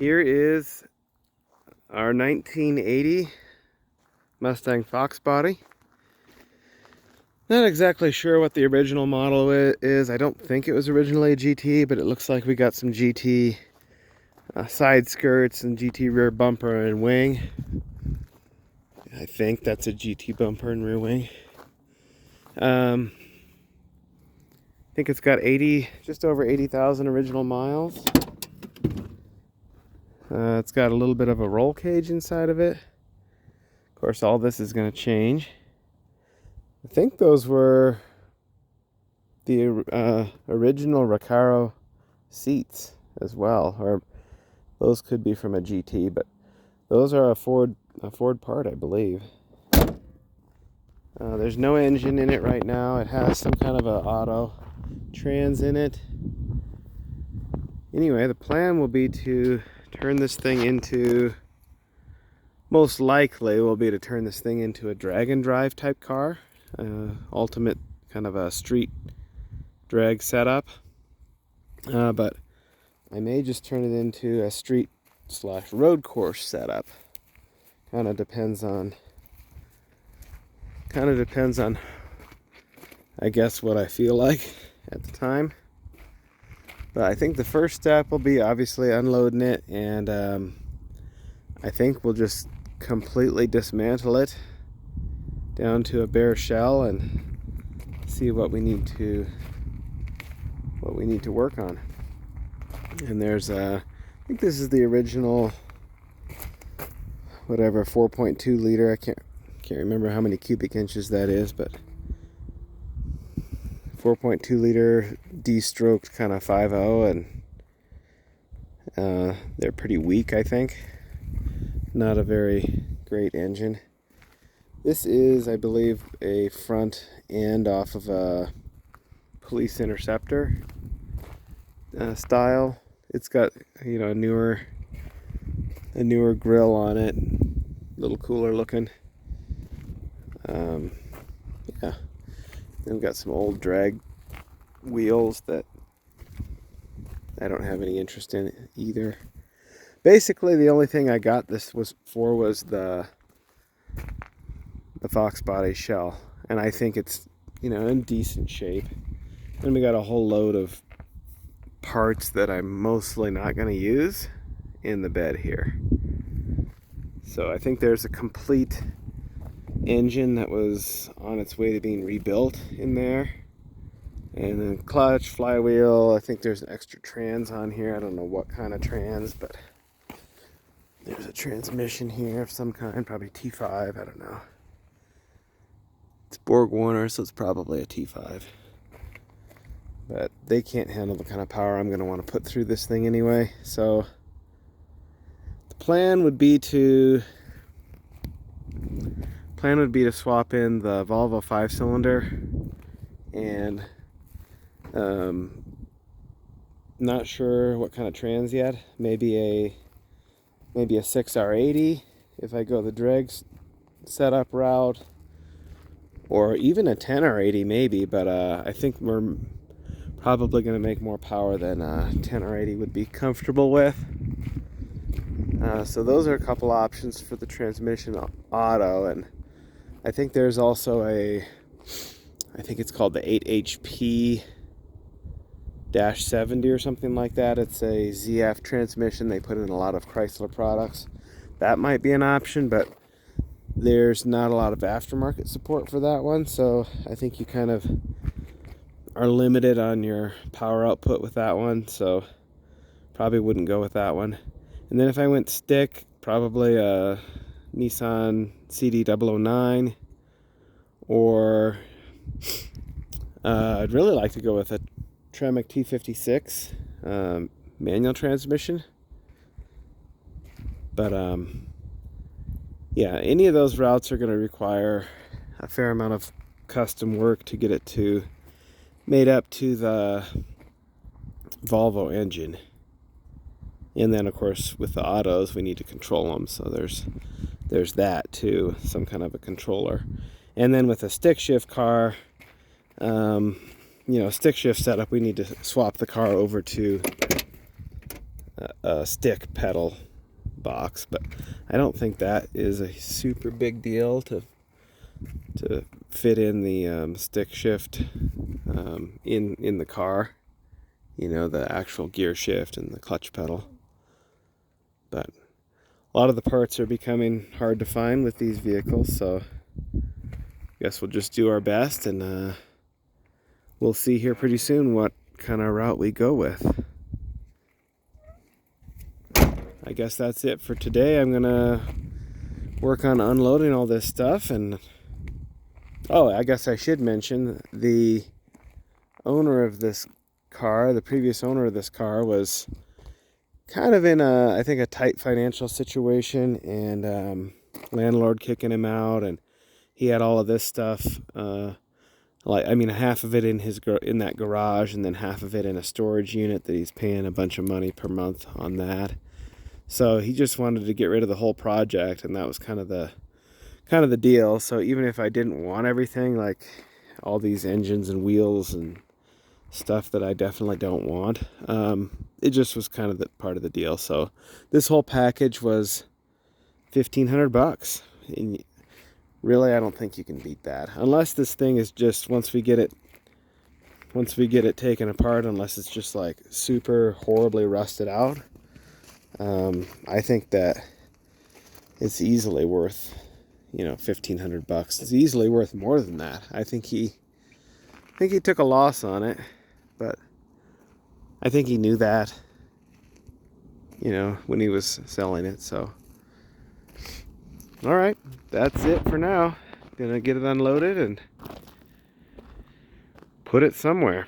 Here is our 1980 Mustang Foxbody. Not exactly sure what the original model is. I don't think it was originally a GT, but it looks like we got some GT side skirts and GT rear bumper and wing. I think that's a GT bumper and rear wing. I think it's got just over 80,000 original miles. It's got a little bit of a roll cage inside of it. Of course, all this is going to change. I think those were the original Recaro seats as well, or those could be from a GT, but those are a Ford part, I believe. There's no engine in it right now. It has some kind of a auto trans in it. Anyway, the plan will be to turn this thing into, most likely will be to turn this thing into a drag and drive type car. Ultimate kind of a street drag setup. But I may just turn it into a street / road course setup. Kind of depends on, I guess, what I feel like at the time. But I think the first step will be obviously unloading it, and I think we'll just completely dismantle it down to a bare shell and see what we need to work on. And there's I think this is the original, whatever, 4.2 liter. I can't remember how many cubic inches that is, but 4.2 liter D-stroked kind of 5.0, and they're pretty weak, I think. Not a very great engine. This is, I believe, a front end off of a police interceptor style. It's got, you know, a newer grill on it, a little cooler looking. Yeah. Then we've got some old drag wheels that I don't have any interest in either. Basically, the only thing I got this was the Foxbody shell, and I think it's, you know, in decent shape. Then we got a whole load of parts that I'm mostly not going to use in the bed here. So I think there's a complete engine that was on its way to being rebuilt in there, and then clutch, flywheel. I think there's an extra trans on here. I don't know what kind of trans, but there's a transmission here of some kind, probably T5, I don't know. It's Borg Warner, so it's probably a T5. But they can't handle the kind of power I'm going to want to put through this thing anyway. So the plan would be to swap in the Volvo 5-cylinder, and not sure what kind of trans yet. Maybe a 6R80 if I go the drag setup route, or even a 10R80 maybe, but I think we're probably going to make more power than a 10R80 would be comfortable with. So those are a couple options for the transmission auto, and I think there's also I think it's called the 8HP-70 or something like that. It's a ZF transmission. They put in a lot of Chrysler products. That might be an option, but there's not a lot of aftermarket support for that one, so I think you kind of are limited on your power output with that one, so probably wouldn't go with that one. And then if I went stick, probably a Nissan CD009, or I'd really like to go with a Tremec T56 manual transmission. But yeah, any of those routes are going to require a fair amount of custom work to get it made up to the Volvo engine. And then, of course, with the autos, we need to control them. So there's that too, some kind of a controller. And then with a stick shift car, stick shift setup, we need to swap the car over to a stick pedal box, but I don't think that is a super big deal to fit in the stick shift in the car, you know, the actual gear shift and the clutch pedal. But a lot of the parts are becoming hard to find with these vehicles, so I guess we'll just do our best, and we'll see here pretty soon what kind of route we go with. I guess that's it for today. I'm gonna work on unloading all this stuff, and oh, I guess I should mention the owner of this car, the previous owner of this car, was kind of in I think a tight financial situation, and landlord kicking him out, and he had all of this stuff, half of it in that garage, and then half of it in a storage unit that he's paying a bunch of money per month on that. So he just wanted to get rid of the whole project, and that was kind of the deal. So even if I didn't want everything, like all these engines and wheels and stuff that I definitely don't want, it just was kind of the part of the deal. So this whole package was $1,500, and really I don't think you can beat that, unless this thing is just, once we get it taken apart, unless it's just like super horribly rusted out, I think that it's easily worth, $1,500. It's easily worth more than that. I think he took a loss on it, but I think he knew that, when he was selling it. So, all right, that's it for now. Gonna get it unloaded and put it somewhere.